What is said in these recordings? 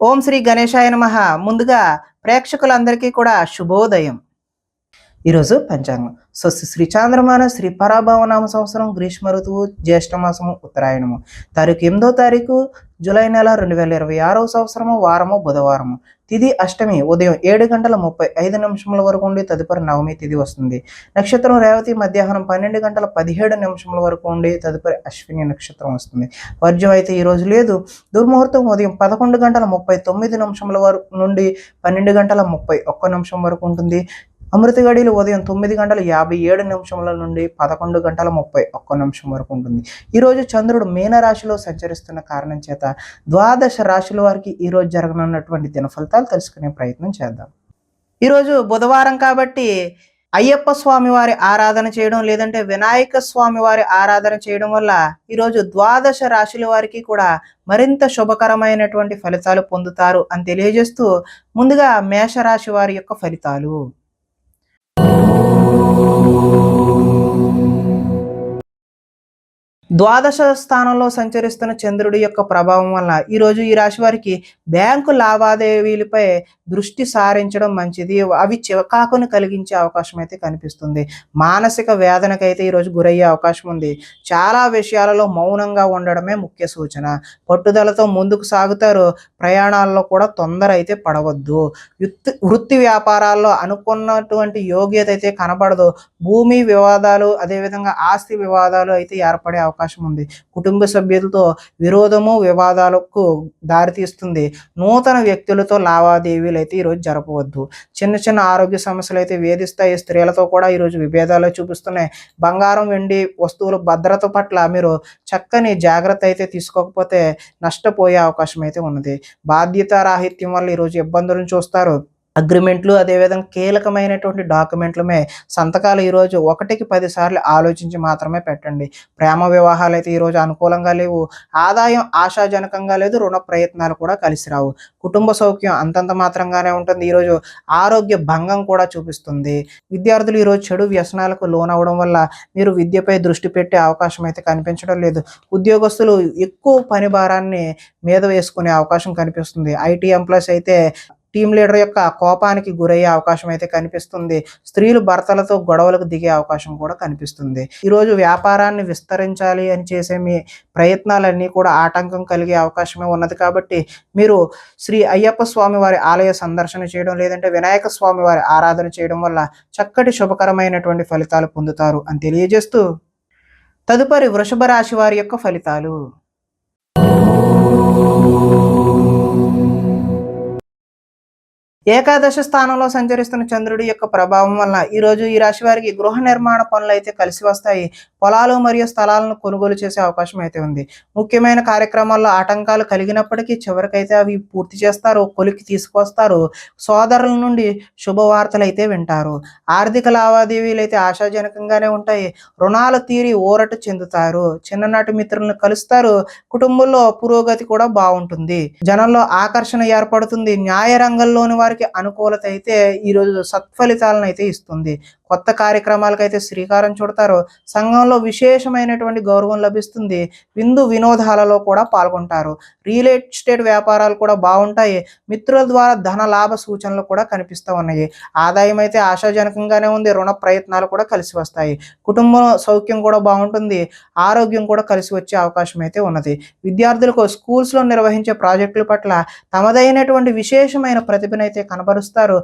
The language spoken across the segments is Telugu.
ఓం శ్రీ గణేశాయ నమః. ముందుగా ప్రేక్షకులందరికీ కూడా శుభోదయం. ఈరోజు పంచాంగం. శ్రీ చాంద్రమాన శ్రీ పరాభవనామ సంవత్సరం గ్రీష్మ ఋతువు జ్యేష్ఠమాసము ఉత్తరాయణము. తారీఖు 8 జూలై నెల 2026 సంవత్సరము వారము బుధవారము. తిథి అష్టమి ఉదయం 7:35 వరకు ఉండి తదుపరి నవమి తిథి వస్తుంది. నక్షత్రం రేవతి మధ్యాహ్నం 12:17 వరకు ఉండి తదుపరి అశ్విని నక్షత్రం వస్తుంది. వర్జ్యం అయితే ఈరోజు లేదు. దుర్ముహూర్తం ఉదయం 11:39 వరకు నుండి 12:31 వరకు ఉంటుంది. అమృత గడియలు ఉదయం 9:57 నుండి 11:31 వరకు ఉంటుంది. ఈరోజు చంద్రుడు మీనరాశిలో సంచరిస్తున్న కారణం చేత ద్వాదశ రాశుల వారికి ఈరోజు జరగనున్నటువంటి దిన ఫలితాలు తెలుసుకునే ప్రయత్నం చేద్దాం. ఈరోజు బుధవారం కాబట్టి అయ్యప్ప స్వామి వారి ఆరాధన చేయడం లేదంటే వినాయక స్వామి వారి ఆరాధన చేయడం వల్ల ఈరోజు ద్వాదశ రాశుల వారికి కూడా మరింత శుభకరమైనటువంటి ఫలితాలు పొందుతారు అని తెలియజేస్తూ ముందుగా మేషరాశి వారి యొక్క ఫలితాలు. ద్వాదశ స్థానంలో సంచరిస్తున్న చంద్రుడి యొక్క ప్రభావం వల్ల ఈరోజు ఈ రాశి వారికి బ్యాంకు లావాదేవీలపై దృష్టి సారించడం మంచిది. అవి చికాకును కలిగించే అవకాశం అయితే కనిపిస్తుంది. మానసిక వేదనకైతే ఈరోజు గురయ్యే అవకాశం ఉంది. చాలా విషయాలలో మౌనంగా ఉండడమే ముఖ్య సూచన. పట్టుదలతో ముందుకు సాగుతారు. ప్రయాణాల్లో కూడా తొందర అయితే పడవద్దు. వృత్తి వ్యాపారాల్లో అనుకున్నటువంటి యోగ్యత అయితే కనబడదు. భూమి వివాదాలు అదేవిధంగా ఆస్తి వివాదాలు అయితే ఏర్పడే అవకాశం ఉంది. కుటుంబ సభ్యులతో విరోధము వివాదాలకు దారితీస్తుంది. నూతన వ్యక్తులతో లావాదేవీలు అయితే ఈరోజు జరపవద్దు. చిన్న చిన్న ఆరోగ్య సమస్యలు అయితే వేధిస్తాయి. స్త్రీలతో కూడా ఈరోజు విభేదాలు చూపిస్తున్నాయి. బంగారం వెండి వస్తువుల భద్రత పట్ల మీరు చక్కని జాగ్రత్త అయితే తీసుకోకపోతే నష్టపోయే అవకాశం అయితే ఉన్నది. బాధ్యతారాహిత్యం వల్ల ఈరోజు ఇబ్బందులను చూస్తారు. అగ్రిమెంట్లు అదేవిధంగా కీలకమైనటువంటి డాక్యుమెంట్లమే సంతకాలు ఈరోజు 1కి 10 సార్లు ఆలోచించి మాత్రమే పెట్టండి. ప్రేమ వివాహాలు అయితే ఈరోజు అనుకూలంగా లేవు. ఆదాయం ఆశాజనకంగా లేదు. రుణ ప్రయత్నాలు కూడా కలిసి రావు. కుటుంబ సౌఖ్యం అంతంత మాత్రంగానే ఉంటుంది. ఈరోజు ఆరోగ్య భంగం కూడా చూపిస్తుంది. విద్యార్థులు ఈరోజు చెడు వ్యసనాలకు లోనవడం వల్ల మీరు విద్యపై దృష్టి పెట్టే అవకాశం అయితే కనిపించడం లేదు. ఉద్యోగస్తులు ఎక్కువ పని భారాన్ని మీద వేసుకునే అవకాశం కనిపిస్తుంది. ఐటీ ఎంప్లాయీస్ అయితే టీమ్ లీడర్ యొక్క కోపానికి గురయ్యే అవకాశం అయితే కనిపిస్తుంది. స్త్రీలు భర్తలతో గొడవలకు దిగే అవకాశం కూడా కనిపిస్తుంది. ఈరోజు వ్యాపారాన్ని విస్తరించాలి అని చేసే మీ ప్రయత్నాలన్నీ కూడా ఆటంకం కలిగే అవకాశమే ఉన్నది. కాబట్టి మీరు శ్రీ అయ్యప్ప స్వామి వారి ఆలయ సందర్శన చేయడం లేదంటే వినాయక స్వామి వారి ఆరాధన చేయడం వల్ల చక్కటి శుభకరమైనటువంటి ఫలితాలు పొందుతారు అని తెలియజేస్తూ తదుపరి వృషభ రాశి వారి యొక్క ఫలితాలు. ఏకాదశ స్థానంలో సంచరిస్తున్న చంద్రుడి యొక్క ప్రభావం వలన ఈరోజు ఈ రాశి వారికి గృహ నిర్మాణ పనులు అయితే కలిసి వస్తాయి. పొలాలు మరియు స్థలాలను కొనుగోలు చేసే అవకాశం అయితే ఉంది. ముఖ్యమైన కార్యక్రమాల్లో ఆటంకాలు కలిగినప్పటికీ చివరికైతే అవి పూర్తి చేస్తారు. కొలికి తీసుకొస్తారు. సోదరుల నుండి శుభవార్తలు అయితే వింటారు. ఆర్థిక లావాదేవీలు అయితే ఆశాజనకంగానే ఉంటాయి. రుణాలు తీరి ఊరట చెందుతారు. చిన్ననాటి మిత్రులను కలుస్తారు. కుటుంబంలో పురోగతి కూడా బాగుంటుంది. జనంలో ఆకర్షణ ఏర్పడుతుంది. న్యాయ రంగంలోని వారికి అనుకూలత అయితే ఈరోజు సత్ఫలితాలను అయితే ఇస్తుంది. కొత్త కార్యక్రమాలకైతే శ్రీకారం చుడతారు. సంఘంలో విశేషమైనటువంటి గౌరవం లభిస్తుంది. విందు వినోదాలలో కూడా పాల్గొంటారు. రియల్ ఎస్టేట్ వ్యాపారాలు కూడా బాగుంటాయి. మిత్రుల ద్వారా ధన లాభ సూచనలు కూడా కనిపిస్తూ ఉన్నాయి. ఆదాయం అయితే ఆశాజనకంగానే ఉంది. రుణ ప్రయత్నాలు కూడా కలిసి వస్తాయి. కుటుంబం సౌఖ్యం కూడా బాగుంటుంది. ఆరోగ్యం కూడా కలిసి వచ్చే అవకాశం అయితే ఉన్నది. విద్యార్థులకు స్కూల్స్లో నిర్వహించే ప్రాజెక్టుల పట్ల తమదైనటువంటి విశేషమైన ప్రతిభనైతే కనబరుస్తారు.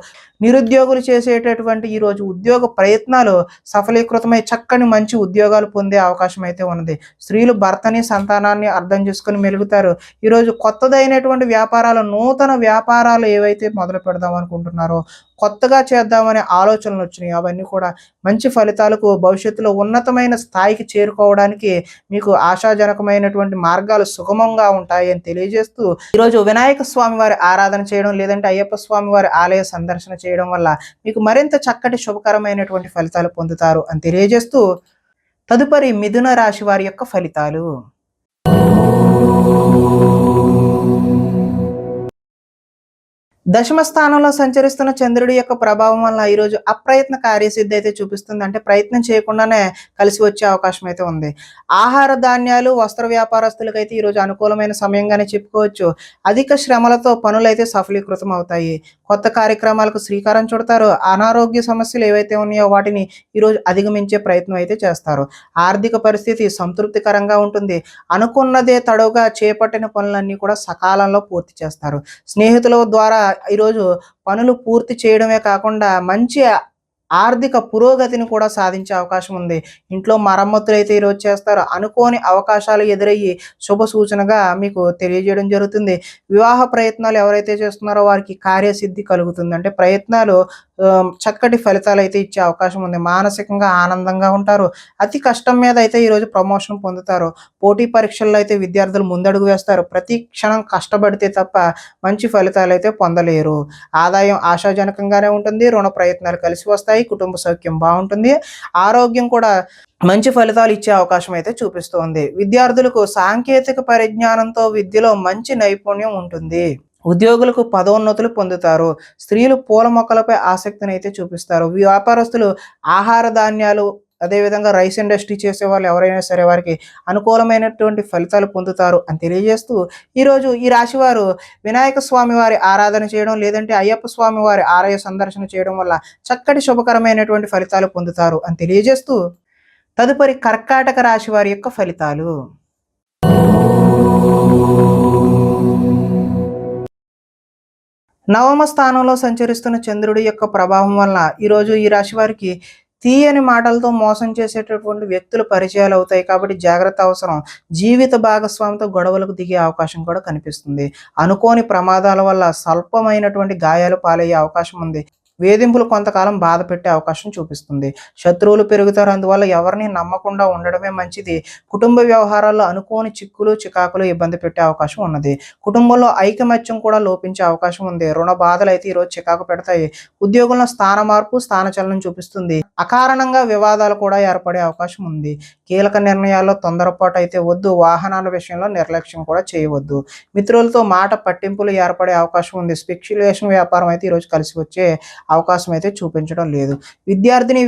నిరుద్యోగులు చేసేటటువంటి ఈరోజు ఉద్యోగ ప్రయత్నాలు సఫలీకృతమై చక్కని మంచి ఉద్యోగాలు పొందే అవకాశం అయితే ఉన్నది. స్త్రీలు భర్తని సంతానాన్ని అర్థం చేసుకుని మెలుగుతారు. ఈరోజు కొత్తదైనటువంటి వ్యాపారాలు నూతన వ్యాపారాలు ఏవైతే మొదలు పెడదాం అనుకుంటున్నారో కొత్తగా చేద్దామనే ఆలోచనలు వచ్చినాయి. అవన్నీ కూడా మంచి ఫలితాలకు భవిష్యత్తులో ఉన్నతమైన స్థాయికి చేరుకోవడానికి మీకు ఆశాజనకమైనటువంటి మార్గాలు సుగమంగా ఉంటాయి అని తెలియజేస్తూ ఈరోజు వినాయక స్వామి వారి ఆరాధన చేయడం లేదంటే అయ్యప్ప స్వామి వారి ఆలయ సందర్శన చేయడం వల్ల మీకు మరింత చక్కటి శుభకరమైనటువంటి ఫలితాలు పొందుతారు అని తెలియజేస్తూ తదుపరి మిథున రాశి వారి యొక్క ఫలితాలు. దశమ స్థానంలో సంచరిస్తున్న చంద్రుడి యొక్క ప్రభావం వల్ల ఈరోజు అప్రయత్న కార్యసిద్ధి అయితే చూపిస్తుంది. అంటే ప్రయత్నం చేయకుండానే కలిసి వచ్చే అవకాశం అయితే ఉంది. ఆహార ధాన్యాలు, వస్త్ర వ్యాపారస్తులకైతే ఈరోజు అనుకూలమైన సమయంగానే చెప్పుకోవచ్చు. అధిక శ్రమలతో పనులైతే సఫలీకృతం అవుతాయి. కొత్త కార్యక్రమాలకు శ్రీకారం చుడతారు. అనారోగ్య సమస్యలు ఏవైతే ఉన్నాయో వాటిని ఈరోజు అధిగమించే ప్రయత్నం అయితే చేస్తారు. ఆర్థిక పరిస్థితి సంతృప్తికరంగా ఉంటుంది. అనుకున్నదే తడవుగా చేపట్టిన పనులన్నీ కూడా సకాలంలో పూర్తి చేస్తారు. స్నేహితుల ద్వారా ఈరోజు పనులు పూర్తి చేయడమే కాకుండా మంచి ఆర్థిక పురోగతిని కూడా సాధించే అవకాశం ఉంది. ఇంట్లో మరమ్మతులు అయితే ఈరోజు చేస్తారు. అనుకోని అవకాశాలు ఎదురయ్యి శుభ సూచనగా మీకు తెలియజేయడం జరుగుతుంది. వివాహ ప్రయత్నాలు ఎవరైతే చేస్తున్నారో వారికి కార్యసిద్ధి కలుగుతుంది. అంటే ప్రయత్నాలు చక్కటి ఫలితాలు అయితే ఇచ్చే అవకాశం ఉంది. మానసికంగా ఆనందంగా ఉంటారు. అతి కష్టం మీద అయితే ఈరోజు ప్రమోషన్ పొందుతారు. పోటీ పరీక్షల్లో అయితే విద్యార్థులు ముందడుగు వేస్తారు. ప్రతి క్షణం కష్టపడితే తప్ప మంచి ఫలితాలు అయితే పొందలేరు. ఆదాయం ఆశాజనకంగానే ఉంటుంది. రుణ ప్రయత్నాలు కలిసి వస్తాయి. కుటుంబ సౌఖ్యం బాగుంటుంది. ఆరోగ్యం కూడా మంచి ఫలితాలు ఇచ్చే అవకాశం అయితే చూపిస్తోంది. విద్యార్థులకు సాంకేతిక పరిజ్ఞానంతో విద్యలో మంచి నైపుణ్యం ఉంటుంది. ఉద్యోగులకు పదోన్నతులు పొందుతారు. స్త్రీలు పూల మొక్కలపై ఆసక్తిని అయితే చూపిస్తారు. వ్యాపారస్తులు ఆహార ధాన్యాలు, అదేవిధంగా రైస్ ఇండస్ట్రీ చేసే వాళ్ళు ఎవరైనా సరే వారికి అనుకూలమైనటువంటి ఫలితాలు పొందుతారు అని తెలియజేస్తూ, ఈరోజు ఈ రాశి వారు వినాయక స్వామి వారి ఆరాధన చేయడం, లేదంటే అయ్యప్ప స్వామి వారి ఆలయ సందర్శన చేయడం వల్ల చక్కటి శుభకరమైనటువంటి ఫలితాలు పొందుతారు అని తెలియజేస్తూ, తదుపరి కర్కాటక రాశి వారి యొక్క ఫలితాలు. నవమ స్థానంలో సంచరిస్తున్న చంద్రుడి యొక్క ప్రభావం వల్ల ఈరోజు ఈ రాశి వారికి తీయని మాటలతో మోసం చేసేటటువంటి వ్యక్తులు పరిచయాలు అవుతాయి. కాబట్టి జాగ్రత్త అవసరం. జీవిత భాగస్వామితో గొడవలకు దిగే అవకాశం కూడా కనిపిస్తుంది. అనుకోని ప్రమాదాల వల్ల స్వల్పమైనటువంటి గాయాలు పాలయ్యే అవకాశం ఉంది. వేధింపులు కొంతకాలం బాధ పెట్టే అవకాశం చూపిస్తుంది. శత్రువులు పెరుగుతారు. అందువల్ల ఎవరిని నమ్మకుండా ఉండడమే మంచిది. కుటుంబ వ్యవహారాల్లో అనుకోని చిక్కులు, చికాకులు ఇబ్బంది పెట్టే అవకాశం ఉన్నది. కుటుంబంలో ఐకమత్యం కూడా లోపించే అవకాశం ఉంది. రుణ బాధలు అయితే ఈరోజు చికాకు పెడతాయి. ఉద్యోగంలో స్థాన మార్పు, స్థానచలనం చూపిస్తుంది. అకారణంగా వివాదాలు కూడా ఏర్పడే అవకాశం ఉంది. కీలక నిర్ణయాల్లో తొందరపాటు అయితే వద్దు. వాహనాల విషయంలో నిర్లక్ష్యం కూడా చేయవద్దు. మిత్రులతో మాట పట్టింపులు ఏర్పడే అవకాశం ఉంది. స్పెక్యులేషన్ వ్యాపారం అయితే ఈరోజు కలిసి వచ్చే అవకాశం అయితే చూపించడం లేదు.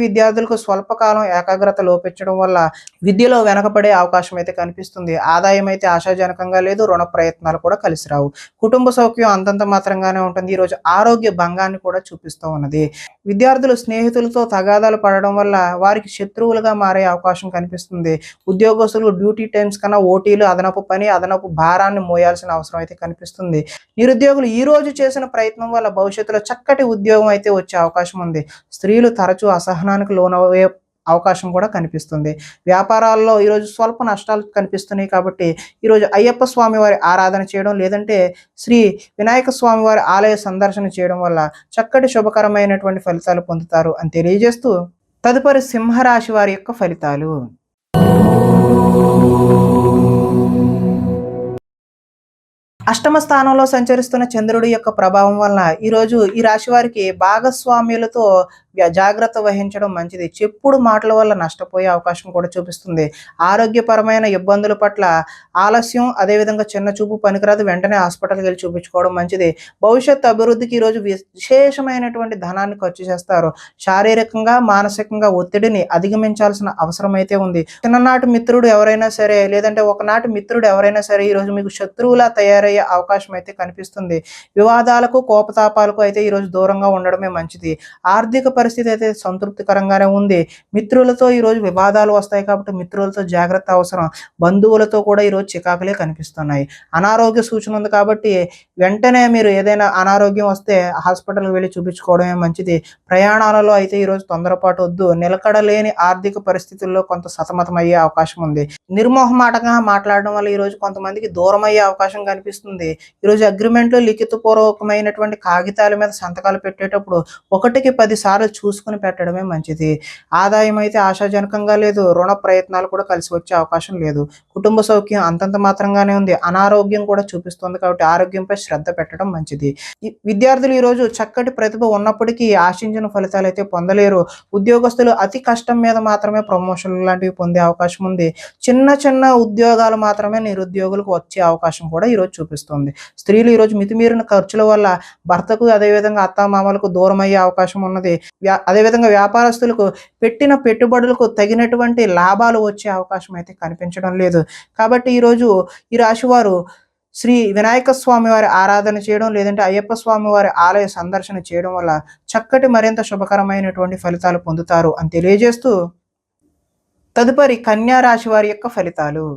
విద్యార్థులకు స్వల్పకాలం ఏకాగ్రత లోపించడం వల్ల విద్యలో వెనకబడే అవకాశం అయితే కనిపిస్తుంది. ఆదాయం అయితే ఆశాజనకంగా లేదు. రుణ ప్రయత్నాలు కూడా కలిసి రావు. కుటుంబ సౌఖ్యం అంతంత మాత్రంగానే ఉంటుంది. ఈరోజు ఆరోగ్య భంగాన్ని కూడా చూపిస్తూ ఉన్నది. విద్యార్థులు స్నేహితులతో తగాదాలు పడడం వల్ల వారికి శత్రువులుగా మారే అవకాశం కనిపిస్తుంది. ఉద్యోగస్తులు డ్యూటీ టైమ్స్ కన్నా ఓటీలు, అదనపు పని, అదనపు భారాన్ని మోయాల్సిన అవసరం అయితే కనిపిస్తుంది. నిరుద్యోగులు ఈ రోజు చేసిన ప్రయత్నం వల్ల భవిష్యత్తులో చక్కటి ఉద్యోగం అయితే వచ్చే అవకాశం ఉంది. స్త్రీలు తరచూ అసహనానికి లోనయ్యే అవకాశం కూడా కనిపిస్తుంది. వ్యాపారాల్లో ఈరోజు స్వల్ప నష్టాలు కనిపిస్తున్నాయి. కాబట్టి ఈరోజు అయ్యప్ప స్వామి వారి ఆరాధన చేయడం, లేదంటే శ్రీ వినాయక స్వామి వారి ఆలయ సందర్శన చేయడం వల్ల చక్కటి శుభకరమైనటువంటి ఫలితాలు పొందుతారు అని తెలియజేస్తూ, తదుపరి సింహరాశి వారి యొక్క ఫలితాలు. అష్టమ స్థానంలో సంచరిస్తున్న చంద్రుడి యొక్క ప్రభావం వలన ఈరోజు ఈ రాశి వారికి భాగస్వామ్యులతో జాగ్రత్త వహించడం మంచిది. చెప్పుడు మాటల వల్ల నష్టపోయే అవకాశం కూడా చూపిస్తుంది. ఆరోగ్యపరమైన ఇబ్బందుల పట్ల ఆలస్యం, అదేవిధంగా చిన్న చూపు పనికిరాదు. వెంటనే హాస్పిటల్కి వెళ్ళి చూపించుకోవడం మంచిది. భవిష్యత్తు అభివృద్ధికి ఈరోజు విశేషమైనటువంటి ధనాన్ని ఖర్చు చేస్తారు. శారీరకంగా, మానసికంగా ఒత్తిడిని అధిగమించాల్సిన అవసరం అయితే ఉంది. చిన్ననాటి మిత్రుడు ఎవరైనా సరే, లేదంటే ఒకనాటి మిత్రుడు ఎవరైనా సరే ఈరోజు మీకు శత్రువులా తయారయ్యే అవకాశం అయితే కనిపిస్తుంది. వివాదాలకు, కోపతాపాలకు అయితే ఈరోజు దూరంగా ఉండడమే మంచిది. ఆర్థిక పరిస్థితి అయితే సంతృప్తికరంగానే ఉంది. మిత్రులతో ఈరోజు వివాదాలు వస్తాయి. కాబట్టి మిత్రులతో జాగ్రత్త అవసరం. బంధువులతో కూడా ఈరోజు చికాకులే కనిపిస్తున్నాయి. అనారోగ్య సూచన ఉంది. కాబట్టి వెంటనే మీరు ఏదైనా అనారోగ్యం వస్తే హాస్పిటల్కి వెళ్ళి చూపించుకోవడమే మంచిది. ప్రయాణాలలో అయితే ఈరోజు తొందరపాటు వద్దు. నిలకడలేని ఆర్థిక పరిస్థితుల్లో కొంత సతమతమయ్యే అవకాశం ఉంది. నిర్మోహమాటంగా మాట్లాడడం వల్ల ఈరోజు కొంతమందికి దూరం అయ్యే అవకాశం కనిపిస్తుంది. ఈరోజు అగ్రిమెంట్లు, లిఖితపూర్వకమైనటువంటి కాగితాల మీద సంతకాలు పెట్టేటప్పుడు 1కి 10 సార్లు అది చూసుకుని పెట్టడమే మంచిది. ఆదాయం అయితే ఆశాజనకంగా లేదు. రుణ ప్రయత్నాలు కూడా కలిసి వచ్చే అవకాశం లేదు. కుటుంబ సౌఖ్యం అంతంత మాత్రంగానే ఉంది. అనారోగ్యం కూడా చూపిస్తుంది కాబట్టి ఆరోగ్యంపై శ్రద్ధ పెట్టడం మంచిది. ఈ విద్యార్థులు ఈరోజు చక్కటి ప్రతిభ ఉన్నప్పటికీ ఆశించిన ఫలితాలైతే పొందలేరు. ఉద్యోగస్తులు అతి కష్టం మీద మాత్రమే ప్రమోషన్లు లాంటివి పొందే అవకాశం ఉంది. చిన్న చిన్న ఉద్యోగాలు మాత్రమే నిరుద్యోగులకు వచ్చే అవకాశం కూడా ఈరోజు చూపిస్తుంది. స్త్రీలు ఈరోజు మితిమీరిన ఖర్చుల వల్ల భర్తకు అదేవిధంగా అత్తామామలకు దూరం అయ్యే అవకాశం ఉన్నది. అదేవిధంగా వ్యాపారస్తులకు పెట్టిన పెట్టుబడులకు తగినటువంటి లాభాలు వచ్చే అవకాశం అయితే కనిపించడం లేదు. కాబట్టి ఈరోజు ఈ రాశివారు శ్రీ వినాయక స్వామి వారి ఆరాధన చేయడం, లేదంటే అయ్యప్ప స్వామి వారి ఆలయ సందర్శన చేయడం వల్ల చక్కటి మరింత శుభకరమైనటువంటి ఫలితాలు పొందుతారు అని తెలియజేస్తూ, తదుపరి కన్యా రాశి వారి యొక్క ఫలితాలు.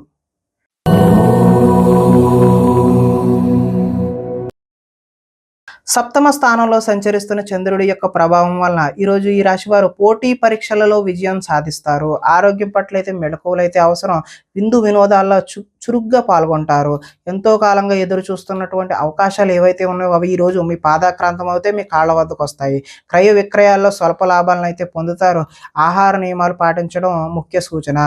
సప్తమ స్థానంలో సంచరిస్తున్న చంద్రుడి యొక్క ప్రభావం వలన ఈరోజు ఈ రాశి వారు పోటీ పరీక్షలలో విజయం సాధిస్తారు. ఆరోగ్యం పట్ల అయితే మెళకువలైతే అవసరం. విందు వినోదాల్లో చురుగ్గా పాల్గొంటారు. ఎంతో కాలంగా ఎదురు చూస్తున్నటువంటి అవకాశాలు ఏవైతే ఉన్నాయో అవి ఈరోజు మీ పాదాక్రాంతం అయితే మీ కాళ్ళ వద్దకు వస్తాయి. క్రయ విక్రయాల్లో స్వల్ప లాభాలను అయితే పొందుతారు. ఆహార నియమాలు పాటించడం ముఖ్య సూచన.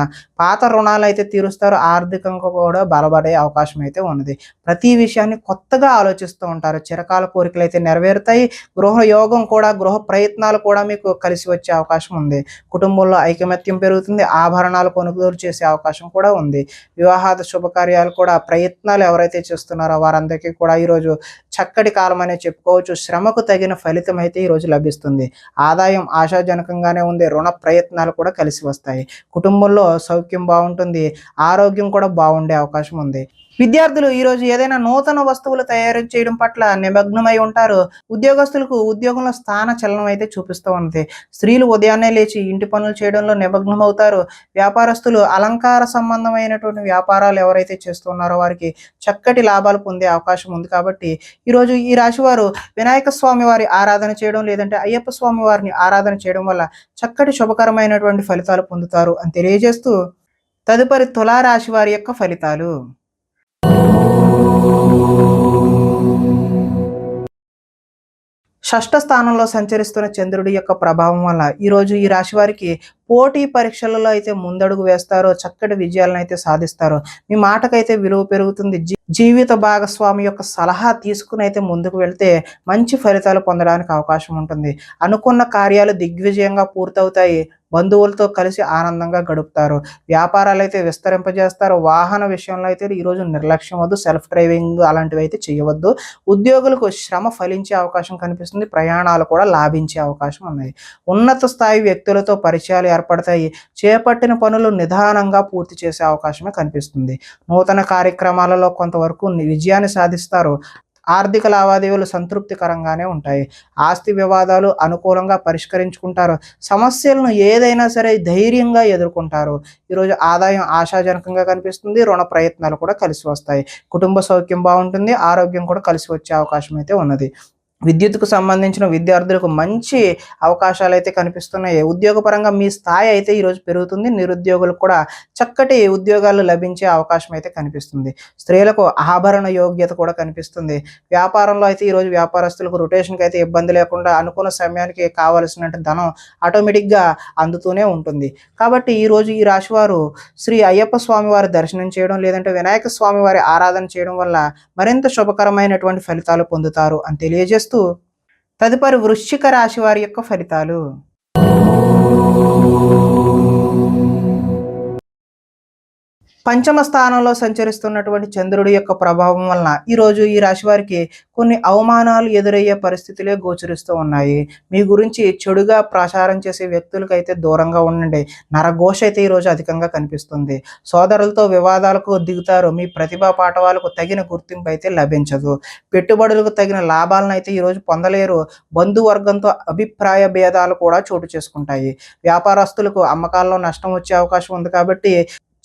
పాత రుణాలు అయితే తీరుస్తారు. ఆర్థికంగా కూడా బలపడే అవకాశం అయితే ఉన్నది. ప్రతి విషయాన్ని కొత్తగా ఆలోచిస్తూ ఉంటారు. చిరకాల కోరికలు అయితే నెరవేరుతాయి. గృహ యోగం కూడా, గృహ ప్రయత్నాలు కూడా మీకు కలిసి వచ్చే అవకాశం ఉంది. కుటుంబంలో ఐకమత్యం పెరుగుతుంది. ఆభరణాలు కొనుగోలు చేసే అవకాశం కూడా ఉంది. వివాహాద శుభకార్యాలు కూడా ప్రయత్నాలు ఎవరైతే చేస్తున్నారో వారందరికీ కూడా ఈరోజు చక్కటి కాలం అనే చెప్పుకోవచ్చు. శ్రమకు తగిన ఫలితం అయితే ఈరోజు లభిస్తుంది. ఆదాయం ఆశాజనకంగానే ఉంది. రుణ ప్రయత్నాలు కూడా కలిసి వస్తాయి. కుటుంబంలో సౌఖ్యం బాగుంటుంది. ఆరోగ్యం కూడా బాగుండే అవకాశం ఉంది. విద్యార్థులు ఈరోజు ఏదైనా నూతన వస్తువులు తయారు చేయడం పట్ల నిమగ్నమై ఉంటారు. ఉద్యోగస్తులకు ఉద్యోగంలో స్థాన చలనం అయితే చూపిస్తూ ఉంది. స్త్రీలు ఉదయాన్నే లేచి ఇంటి పనులు చేయడంలో నిమగ్నమవుతారు. వ్యాపారస్తులు అలంకార సంబంధమైనటువంటి వ్యాపారాలు ఎవరైతే చేస్తున్నారో వారికి చక్కటి లాభాలు పొందే అవకాశం ఉంది. కాబట్టి ఈరోజు ఈ రాశి వారు వినాయక స్వామి వారి ఆరాధన చేయడం, లేదంటే అయ్యప్ప స్వామి వారిని ఆరాధన చేయడం వల్ల చక్కటి శుభకరమైనటువంటి ఫలితాలు పొందుతారు అని తెలియజేస్తూ, తదుపరి తులారాశి వారి యొక్క ఫలితాలు. షష్ఠ స్థానంలో సంచరిస్తున్న చంద్రుడి యొక్క ప్రభావం వల్ల ఈరోజు ఈ రాశి వారికి పోటీ పరీక్షలలో అయితే ముందడుగు వేస్తారో, చక్కటి విజయాలను అయితే సాధిస్తారో. మీ మాటకైతే విలువ పెరుగుతుంది. జీవిత భాగస్వామి యొక్క సలహా తీసుకుని అయితే ముందుకు వెళ్తే మంచి ఫలితాలు పొందడానికి అవకాశం ఉంటుంది. అనుకున్న కార్యాలు దిగ్విజయంగా పూర్తవుతాయి. బంధువులతో కలిసి ఆనందంగా గడుపుతారు. వ్యాపారాలు అయితే విస్తరింపజేస్తారు. వాహన విషయంలో అయితే ఈరోజు నిర్లక్ష్యం వద్దు. సెల్ఫ్ డ్రైవింగ్ అలాంటివి అయితే చేయవద్దు. ఉద్యోగులకు శ్రమ ఫలించే అవకాశం కనిపిస్తుంది. ప్రయాణాలు కూడా లాభించే అవకాశం ఉన్నాయి. ఉన్నత స్థాయి వ్యక్తులతో పరిచయాలు ఏర్పడతాయి. చేపట్టిన పనులు నిదానంగా పూర్తి చేసే అవకాశమే కనిపిస్తుంది. నూతన కార్యక్రమాలలో కొంతవరకు విజయాన్ని సాధిస్తారు. ఆర్థిక లావాదేవీలు సంతృప్తికరంగానే ఉంటాయి. ఆస్తి వివాదాలు అనుకూలంగా పరిష్కరించుకుంటారు. సమస్యలను ఏదైనా సరే ధైర్యంగా ఎదుర్కొంటారు. ఈరోజు ఆదాయం ఆశాజనకంగా కనిపిస్తుంది. రుణ ప్రయత్నాలు కూడా కలిసి వస్తాయి. కుటుంబ సౌఖ్యం బాగుంటుంది. ఆరోగ్యం కూడా కలిసి వచ్చే అవకాశం అయితే ఉన్నది. విద్యుత్కు సంబంధించిన విద్యార్థులకు మంచి అవకాశాలు అయితే కనిపిస్తున్నాయి. ఉద్యోగపరంగా మీ స్థాయి అయితే ఈరోజు పెరుగుతుంది. నిరుద్యోగులకు కూడా చక్కటి ఉద్యోగాలు లభించే అవకాశం అయితే కనిపిస్తుంది. స్త్రీలకు ఆభరణ యోగ్యత కూడా కనిపిస్తుంది. వ్యాపారంలో అయితే ఈరోజు వ్యాపారస్తులకు రొటేషన్కి అయితే ఇబ్బంది లేకుండా అనుకున్న సమయానికి కావలసిన ధనం ఆటోమేటిక్గా అందుతూనే ఉంటుంది. కాబట్టి ఈరోజు ఈ రాశివారు శ్రీ అయ్యప్ప స్వామి వారి దర్శనం చేయడం, లేదంటే వినాయక స్వామి వారి ఆరాధన చేయడం వల్ల మరింత శుభకరమైనటువంటి ఫలితాలు పొందుతారు అని తెలియజేస్తూ, తదుపరి వృశ్చిక రాశి వారి యొక్క ఫలితాలు. పంచమ స్థానంలో సంచరిస్తున్నటువంటి చంద్రుడి యొక్క ప్రభావం వలన ఈరోజు ఈ రాశి వారికి కొన్ని అవమానాలు ఎదురయ్యే పరిస్థితులే గోచరిస్తూ ఉన్నాయి. మీ గురించి చెడుగా ప్రచారం చేసే వ్యక్తులకైతే దూరంగా ఉండండి. నరఘోష అయితే ఈరోజు అధికంగా కనిపిస్తుంది. సోదరులతో వివాదాలకు దిగుతారు. మీ ప్రతిభా పాఠవాలకు తగిన గుర్తింపు అయితే లభించదు. పెట్టుబడులకు తగిన లాభాలను అయితే ఈరోజు పొందలేరు. బంధువర్గంతో అభిప్రాయ భేదాలు కూడా చోటు చేసుకుంటాయి. వ్యాపారస్తులకు అమ్మకాల్లో నష్టం వచ్చే అవకాశం ఉంది. కాబట్టి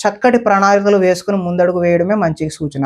చక్కటి ప్రణాళికలు వేసుకుని ముందడుగు వేయడమే మంచి సూచన.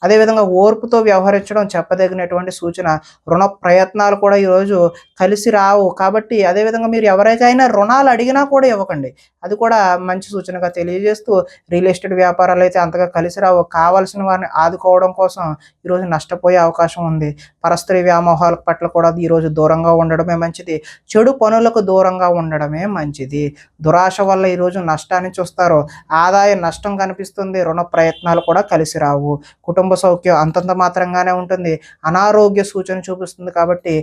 అదేవిధంగా ఓర్పుతో వ్యవహరించడం చెప్పదగినటువంటి సూచన. రుణ ప్రయత్నాలు కూడా ఈరోజు కలిసి రావు. కాబట్టి అదేవిధంగా మీరు ఎవరికైనా రుణాలు అడిగినా కూడా ఇవ్వకండి. అది కూడా మంచి సూచనగా తెలియజేస్తూ, రియల్ ఎస్టేట్ వ్యాపారాలైతే అంతగా కలిసి రావు. కావాల్సిన వారిని ఆదుకోవడం కోసం ఈరోజు నష్టపోయే అవకాశం ఉంది. పరస్త్రీ వ్యామోహాల పట్ల కూడా ఈరోజు దూరంగా ఉండడమే మంచిది. చెడు పనులకు దూరంగా ఉండడమే మంచిది. దురాశ వల్ల ఈరోజు నష్టాన్ని చూస్తారు. ఆదాయ నష్టం కనిపిస్తుంది. రుణ ప్రయత్నాలు కూడా కలిసి రావు. కుటుంబ సౌఖ్యం అంతంత మాత్రంగానే ఉంటుంది. అనారోగ్య సూచన చూపిస్తుంది. కాబట్టి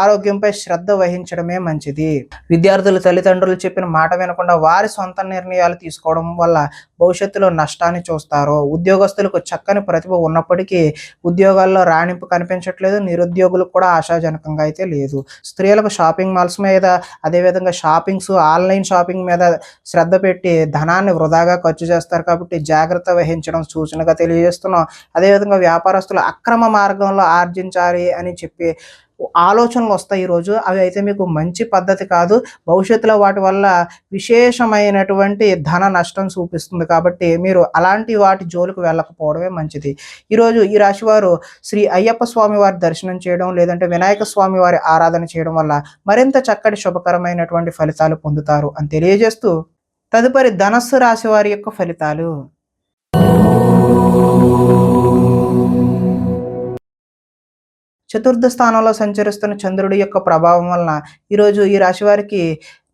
ఆరోగ్యంపై శ్రద్ధ వహించడమే మంచిది. విద్యార్థులు తల్లిదండ్రులు చెప్పిన మాట వినకుండా వారి సొంత నిర్ణయాలు తీసుకోవడం వల్ల భవిష్యత్తులో నష్టాన్ని చూస్తారు. ఉద్యోగస్తులకు చక్కని ప్రతిభ ఉన్నప్పటికీ ఉద్యోగాల్లో రాణింపు కనిపించట్లేదు. నిరుద్యోగులకు కూడా ఆశాజనకంగా అయితే లేదు. స్త్రీలకు షాపింగ్ మాల్స్ మీద, అదేవిధంగా ఆన్లైన్ షాపింగ్ మీద శ్రద్ధ పెట్టి ధనాన్ని వృధాగా ఖర్చు చేస్తారు. కాబట్టి జాగ్రత్త వహించడం సూచనగా తెలియజేస్తున్నాం. అదేవిధంగా వ్యాపారస్తులు అక్రమ మార్గంలో ఆర్జించాలి అని చెప్పి ఆలోచనలు వస్తాయి ఈరోజు. అవి అయితే మీకు మంచి పద్ధతి కాదు. భవిష్యత్తులో వాటి వల్ల విశేషమైనటువంటి ధన నష్టం చూపిస్తుంది. కాబట్టి మీరు అలాంటి వాటి జోలికి వెళ్ళకపోవడమే మంచిది. ఈరోజు ఈ రాశి వారు శ్రీ అయ్యప్ప స్వామి వారి దర్శనం చేయడం, లేదంటే వినాయక స్వామి వారి ఆరాధన చేయడం వల్ల మరింత చక్కటి శుభకరమైనటువంటి ఫలితాలు పొందుతారు అని తెలియజేస్తూ, తదుపరి ధనస్సు రాశి వారి యొక్క ఫలితాలు. చతుర్థ స్థానంలో సంచరిస్తున్న చంద్రుడి యొక్క ప్రభావం వలన ఈరోజు ఈ రాశి వారికి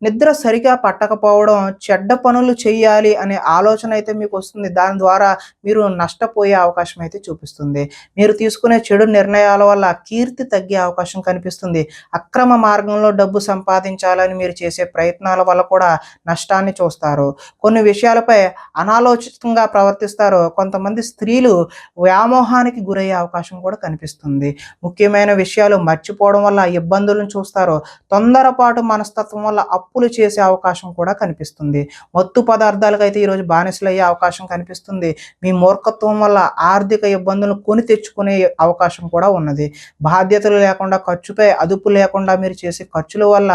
నిద్ర సరిగా పట్టకపోవడం, చెడ్డ పనులు చేయాలి అనే ఆలోచన అయితే మీకు వస్తుంది. దాని ద్వారా మీరు నష్టపోయే అవకాశం అయితే చూపిస్తుంది. మీరు తీసుకునే చెడు నిర్ణయాల వల్ల కీర్తి తగ్గే అవకాశం కనిపిస్తుంది. అక్రమ మార్గంలో డబ్బు సంపాదించాలని మీరు చేసే ప్రయత్నాల వల్ల కూడా నష్టాన్ని చూస్తారు. కొన్ని విషయాలపై అనాలోచితంగా ప్రవర్తిస్తారు. కొంతమంది స్త్రీలు వ్యామోహానికి గురయ్యే అవకాశం కూడా కనిపిస్తుంది. ముఖ్యమైన విషయాలు మర్చిపోవడం వల్ల ఇబ్బందులను చూస్తారు. తొందరపాటు మనస్తత్వం వల్ల అప్పులు చేసే అవకాశం కూడా కనిపిస్తుంది. మత్తు పదార్థాలకు అయితే ఈరోజు బానిసలు అయ్యే అవకాశం కనిపిస్తుంది. మీ మూర్ఖత్వం వల్ల ఆర్థిక ఇబ్బందులను కొని తెచ్చుకునే అవకాశం కూడా ఉన్నది. బాధ్యతలు లేకుండా, ఖర్చుపై అదుపు లేకుండా మీరు చేసే ఖర్చుల వల్ల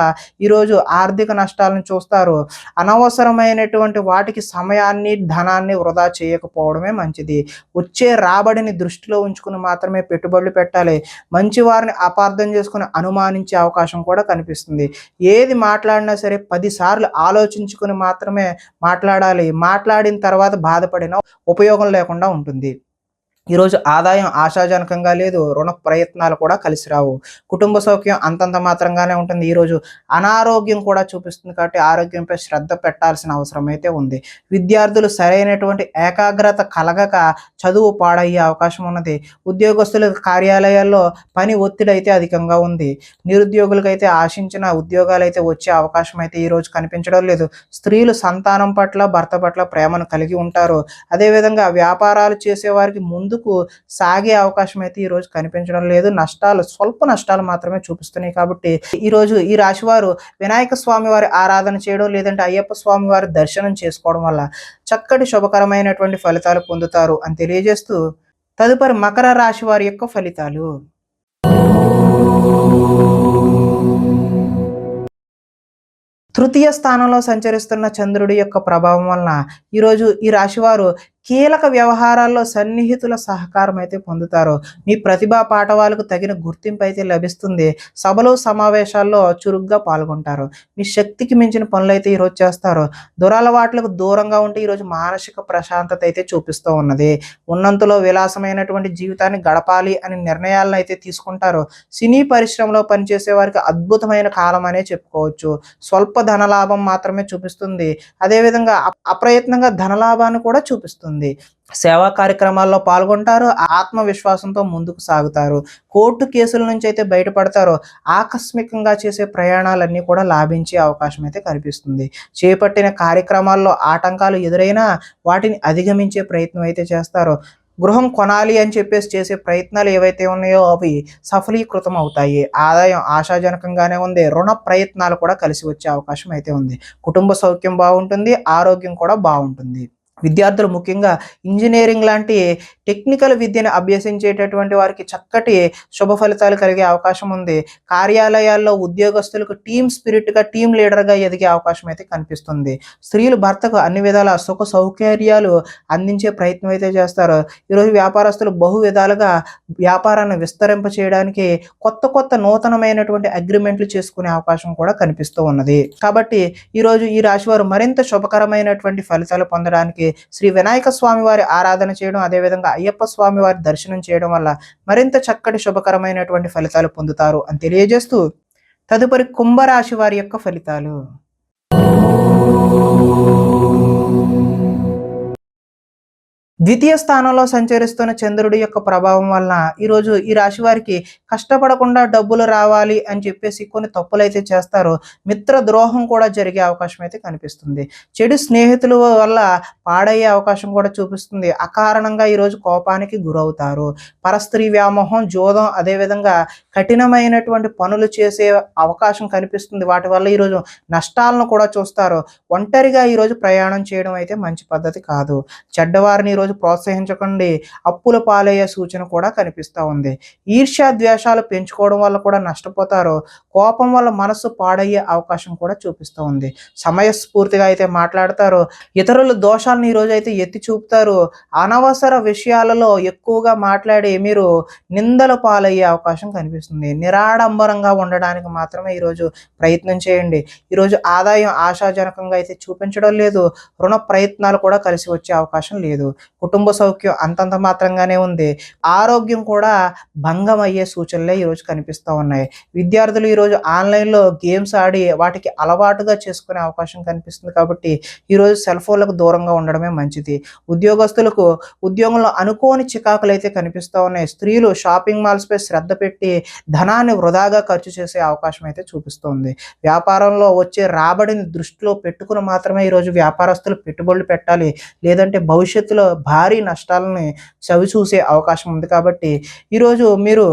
ఈరోజు ఆర్థిక నష్టాలను చూస్తారు. అనవసరమైనటువంటి వాటికి సమయాన్ని, ధనాన్ని వృధా చేయకపోవడమే మంచిది. వచ్చే రాబడిని దృష్టిలో ఉంచుకుని మాత్రమే పెట్టుబడులు పెట్టాలి. మంచి వారిని అపార్థం చేసుకుని అనుమానించే అవకాశం కూడా కనిపిస్తుంది. ఏది మాట్లాడినా సరే 10 సార్లు ఆలోచించుకుని మాత్రమే మాట్లాడాలి. మాట్లాడిన తర్వాత బాధపడిన ఉపయోగం లేకుండా ఉంటుంది. ఈరోజు ఆదాయం ఆశాజనకంగా లేదు. రుణ ప్రయత్నాలు కూడా కలిసి రావు. కుటుంబ సౌఖ్యం అంతంత మాత్రంగానే ఉంటుంది. ఈరోజు అనారోగ్యం కూడా చూపిస్తుంది. కాబట్టి ఆరోగ్యంపై శ్రద్ధ పెట్టాల్సిన అవసరం అయితే ఉంది. విద్యార్థులు సరైనటువంటి ఏకాగ్రత కలగక చదువు పాడయ్యే అవకాశం ఉన్నది. ఉద్యోగస్తుల కార్యాలయాల్లో పని ఒత్తిడి అయితే అధికంగా ఉంది. నిరుద్యోగులకైతే ఆశించిన ఉద్యోగాలు అయితే వచ్చే అవకాశం అయితే ఈరోజు కనిపించడం లేదు. స్త్రీలు సంతానం పట్ల, భర్త పట్ల ప్రేమను కలిగి ఉంటారు. అదేవిధంగా వ్యాపారాలు చేసేవారికి ముందుకు సాగే అవకాశం అయితే ఈరోజు కనిపించడం లేదు. స్వల్ప నష్టాలు మాత్రమే చూపిస్తున్నాయి. కాబట్టి ఈరోజు ఈ రాశి వారు వినాయక స్వామి వారి ఆరాధన చేయడం, లేదంటే అయ్యప్ప స్వామి వారి దర్శనం చేసుకోవడం వల్ల చక్కటి శుభకరమైనటువంటి ఫలితాలు పొందుతారు అని తెలియజేస్తూ, తదుపరి మకర రాశి వారి యొక్క ఫలితాలు. తృతీయ స్థానంలో సంచరిస్తున్న చంద్రుడి యొక్క ప్రభావం వలన ఈరోజు ఈ రాశివారు కీలక వ్యవహారాల్లో సన్నిహితుల సహకారం అయితే పొందుతారు. మీ ప్రతిభా పాఠవాలకు తగిన గుర్తింపు అయితే లభిస్తుంది. సభలు, సమావేశాల్లో చురుగ్గా పాల్గొంటారు. మీ శక్తికి మించిన పనులు అయితే ఈరోజు చేస్తారు. దురలవాట్లకు దూరంగా ఉంటే ఈరోజు మానసిక ప్రశాంతత అయితే చూపిస్తూ ఉన్నది. ఉన్నంతలో విలాసమైనటువంటి జీవితాన్ని గడపాలి అని నిర్ణయాలను అయితే తీసుకుంటారు. సినీ పరిశ్రమలో పనిచేసే వారికి అద్భుతమైన కాలం అనే చెప్పుకోవచ్చు. స్వల్ప ధనలాభం మాత్రమే చూపిస్తుంది. అదేవిధంగా అప్రయత్నంగా ధనలాభాన్ని కూడా చూపిస్తుంది. సేవా కార్యక్రమాల్లో పాల్గొంటారు. ఆత్మవిశ్వాసంతో ముందుకు సాగుతారు. కోర్టు కేసుల నుంచి అయితే బయటపడతారు. ఆకస్మికంగా చేసే ప్రయాణాలన్నీ కూడా లాభించే అవకాశం అయితే కనిపిస్తుంది. చేపట్టిన కార్యక్రమాల్లో ఆటంకాలు ఎదురైనా వాటిని అధిగమించే ప్రయత్నం అయితే చేస్తారు. గృహం కొనాలి అని చెప్పేసి చేసే ప్రయత్నాలు ఏవైతే ఉన్నాయో అవి సఫలీకృతం అవుతాయి. ఆదాయం ఆశాజనకంగానే ఉంది. రుణ ప్రయత్నాలు కూడా కలిసి వచ్చే అవకాశం అయితే ఉంది. కుటుంబ సౌఖ్యం బాగుంటుంది. ఆరోగ్యం కూడా బాగుంటుంది. విద్యార్థులు ముఖ్యంగా ఇంజినీరింగ్ లాంటి టెక్నికల్ విద్యను అభ్యసించేటటువంటి వారికి చక్కటి శుభ ఫలితాలు కలిగే అవకాశం ఉంది. కార్యాలయాల్లో ఉద్యోగస్తులకు టీమ్ స్పిరిట్‌గా, టీమ్ లీడర్‌గా ఎదిగే అవకాశం అయితే కనిపిస్తుంది. స్త్రీలు భర్తకు అన్ని విధాల సుఖ సౌకర్యాలు అందించే ప్రయత్నం అయితే చేస్తారు. ఈరోజు వ్యాపారస్తులు బహు విధాలుగా వ్యాపారాన్ని విస్తరింప చేయడానికి కొత్త కొత్త నూతనమైనటువంటి అగ్రిమెంట్లు చేసుకునే అవకాశం కూడా కనిపిస్తూ ఉన్నది. కాబట్టి ఈరోజు ఈ రాశివారు మరింత శుభకరమైనటువంటి ఫలితాలు పొందడానికి శ్రీ వినాయక స్వామి వారి ఆరాధన చేయడం, అదేవిధంగా అయ్యప్ప స్వామి వారి దర్శనం చేయడం వల్ల మరింత చక్కటి శుభకరమైనటువంటి ఫలితాలు పొందుతారు అని తెలియజేస్తూ, తదుపరి కుంభరాశి వారి యొక్క ఫలితాలు. ద్వితీయ స్థానంలో సంచరిస్తున్న చంద్రుడి యొక్క ప్రభావం వలన ఈరోజు ఈ రాశి వారికి కష్టపడకుండా డబ్బులు రావాలి అని చెప్పేసి కొన్ని తప్పులైతే చేస్తారో, మిత్ర ద్రోహం కూడా జరిగే అవకాశం అయితే కనిపిస్తుంది. చెడు స్నేహితుల వల్ల పాడయ్యే అవకాశం కూడా చూపిస్తుంది. అకారణంగా ఈరోజు కోపానికి గురవుతారు. పరస్త్రీ వ్యామోహం, జోదం, అదేవిధంగా కఠినమైనటువంటి పనులు చేసే అవకాశం కనిపిస్తుంది. వాటి వల్ల ఈరోజు నష్టాలను కూడా చూస్తారు. ఒంటరిగా ఈరోజు ప్రయాణం చేయడం అయితే మంచి పద్ధతి కాదు. చెడ్డవారిని ఈరోజు ప్రోత్సహించకండి. అప్పుల పాలయ్యే సూచన కూడా కనిపిస్తూ ఉంది. ఈర్ష్య ద్వేషాలు పెంచుకోవడం వల్ల కూడా నష్టపోతారు. కోపం వల్ల మనసు పాడయ్యే అవకాశం కూడా చూపిస్తూ ఉంది. సమయస్ఫూర్తిగా అయితే మాట్లాడతారు. ఇతరుల దోషాలను ఈరోజు అయితే ఎత్తి చూపుతారు. అనవసర విషయాలలో ఎక్కువగా మాట్లాడి మీరు నిందల పాలయ్యే అవకాశం కనిపిస్తుంది. నిరాడంబరంగా ఉండడానికి మాత్రమే ఈరోజు ప్రయత్నం చేయండి. ఈరోజు ఆదాయం ఆశాజనకంగా అయితే చూపించడం లేదు. రుణ ప్రయత్నాలు కూడా కలిసి వచ్చే అవకాశం లేదు. కుటుంబ సౌఖ్యం అంతంత మాత్రంగానే ఉంది. ఆరోగ్యం కూడా భంగం అయ్యే సూచనలే ఈరోజు కనిపిస్తూ ఉన్నాయి. విద్యార్థులు ఈరోజు ఆన్లైన్లో గేమ్స్ ఆడి వాటికి అలవాటుగా చేసుకునే అవకాశం కనిపిస్తుంది. కాబట్టి ఈరోజు సెల్ ఫోన్లకు దూరంగా ఉండడమే మంచిది. ఉద్యోగస్తులకు ఉద్యోగంలో అనుకోని చికాకులు అయితే కనిపిస్తూ ఉన్నాయి. స్త్రీలు షాపింగ్ మాల్స్పై శ్రద్ధ పెట్టి ధనాన్ని వృధాగా ఖర్చు చేసే అవకాశం అయితే చూపిస్తుంది. వ్యాపారంలో వచ్చే రాబడిని దృష్టిలో పెట్టుకుని మాత్రమే ఈరోజు వ్యాపారస్తులు పెట్టుబడులు పెట్టాలి. లేదంటే భవిష్యత్తులో భారీ నష్టాలని చవిచూసే అవకాశం ఉంది. కాబట్టి ఈరోజు మీరు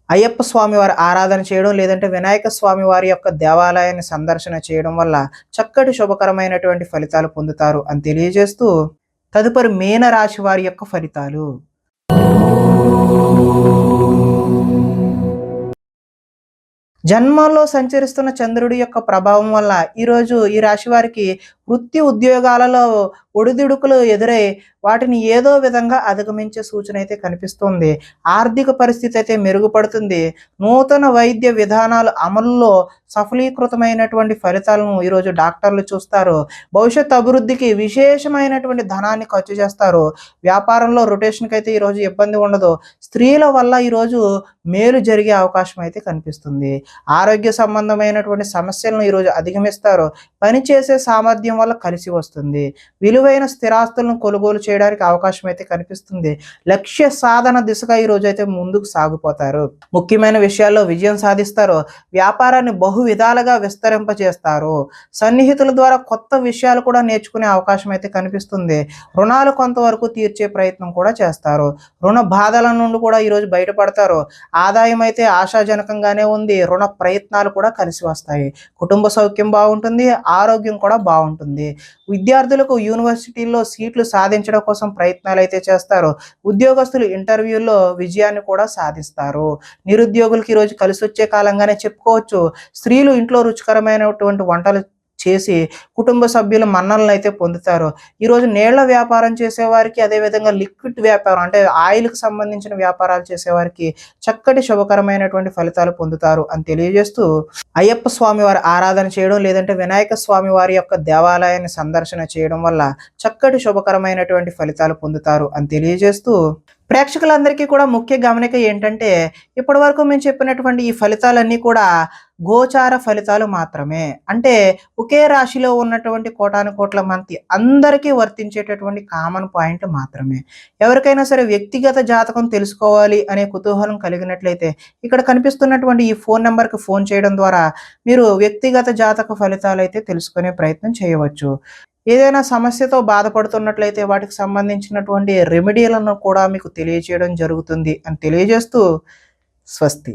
అయ్యప్ప స్వామి వారి ఆరాధన చేయడం, లేదంటే వినాయక స్వామి వారి యొక్క దేవాలయాన్ని సందర్శన చేయడం వల్ల చక్కటి శుభకరమైనటువంటి ఫలితాలు పొందుతారు అని తెలియజేస్తూ, తదుపరి మీన రాశి వారి యొక్క ఫలితాలు. జన్మంలో సంచరిస్తున్న చంద్రుడి యొక్క ప్రభావం వల్ల ఈరోజు ఈ రాశి వారికి వృత్తి ఉద్యోగాలలో ఒడిదుడుకులు ఎదురై వాటిని ఏదో విధంగా అధిగమించే సూచన అయితే కనిపిస్తుంది. ఆర్థిక పరిస్థితి అయితే మెరుగుపడుతుంది. నూతన వైద్య విధానాలు అమలులో సఫలీకృతమైనటువంటి ఫలితాలను ఈరోజు డాక్టర్లు చూస్తారు. భవిష్యత్ అభివృద్ధికి విశేషమైనటువంటి ధనాన్ని ఖర్చు చేస్తారు. వ్యాపారంలో రొటేషన్కి అయితే ఈరోజు ఇబ్బంది ఉండదు. స్త్రీల వల్ల ఈరోజు మేలు జరిగే అవకాశం అయితే కనిపిస్తుంది. ఆరోగ్య సంబంధమైనటువంటి సమస్యలను ఈరోజు అధిగమిస్తారు. పనిచేసే సామర్థ్యం వల్ల కలిసి వస్తుంది. విలువైన స్థిరాస్తులను కొనుగోలు చేయడానికి అవకాశం అయితే కనిపిస్తుంది. లక్ష్య సాధన దిశగా ఈరోజు అయితే ముందుకు సాగిపోతారు. ముఖ్యమైన విషయాల్లో విజయం సాధిస్తారు. వ్యాపారాన్ని బహు విధాలుగా విస్తరింపజేస్తారు. సన్నిహితుల ద్వారా కొత్త విషయాలు కూడా నేర్చుకునే అవకాశం అయితే కనిపిస్తుంది. రుణాలు కొంతవరకు తీర్చే ప్రయత్నం కూడా చేస్తారు. రుణ బాధల నుండి కూడా ఈరోజు బయటపడతారు. ఆదాయం అయితే ఆశాజనకంగానే ఉంది. రుణ ప్రయత్నాలు కూడా కలిసి వస్తాయి. కుటుంబ సౌఖ్యం బాగుంటుంది. ఆరోగ్యం కూడా బాగుంటుంది. విద్యార్థులకు యూనివర్సిటీల్లో సీట్లు సాధించడం కోసం ప్రయత్నాలు అయితే చేస్తారు. ఉద్యోగస్తులు ఇంటర్వ్యూల్లో విజయాన్ని కూడా సాధిస్తారు. నిరుద్యోగులకి ఈరోజు కలిసి వచ్చే కాలంగానే చెప్పుకోవచ్చు. స్త్రీలు ఇంట్లో రుచికరమైనటువంటి వంటలు చేసి కుటుంబ సభ్యుల మన్నలను అయితే పొందుతారు. ఈరోజు నీళ్ల వ్యాపారం చేసేవారికి, అదేవిధంగా లిక్విడ్ వ్యాపారం అంటే ఆయిల్కి సంబంధించిన వ్యాపారాలు చేసేవారికి చక్కటి శుభకరమైనటువంటి ఫలితాలు పొందుతారు అని తెలియజేస్తూ, అయ్యప్ప స్వామి వారి ఆరాధన చేయడం, లేదంటే వినాయక స్వామి వారి యొక్క దేవాలయాన్ని సందర్శన చేయడం వల్ల చక్కటి శుభకరమైనటువంటి ఫలితాలు పొందుతారు అని తెలియజేస్తూ, ప్రేక్షకులందరికీ కూడా ముఖ్య గమనిక ఏంటంటే, ఇప్పటి వరకు మేము చెప్పినటువంటి ఈ ఫలితాలన్నీ కూడా గోచార ఫలితాలు మాత్రమే. అంటే ఒకే రాశిలో ఉన్నటువంటి కోటాను కోట్ల మంది అందరికీ వర్తించేటటువంటి కామన్ పాయింట్ మాత్రమే. ఎవరికైనా సరే వ్యక్తిగత జాతకం తెలుసుకోవాలి అనే కుతూహలం కలిగినట్లయితే ఇక్కడ కనిపిస్తున్నటువంటి ఈ ఫోన్ నెంబర్కి ఫోన్ చేయడం ద్వారా మీరు వ్యక్తిగత జాతక ఫలితాలు అయితే తెలుసుకునే ప్రయత్నం చేయవచ్చు. ఏదైనా సమస్యతో బాధపడుతున్నట్లయితే వాటికి సంబంధించినటువంటి రెమెడీలను కూడా మీకు తెలియజేయడం జరుగుతుంది అని తెలియజేస్తూ, స్వస్తి.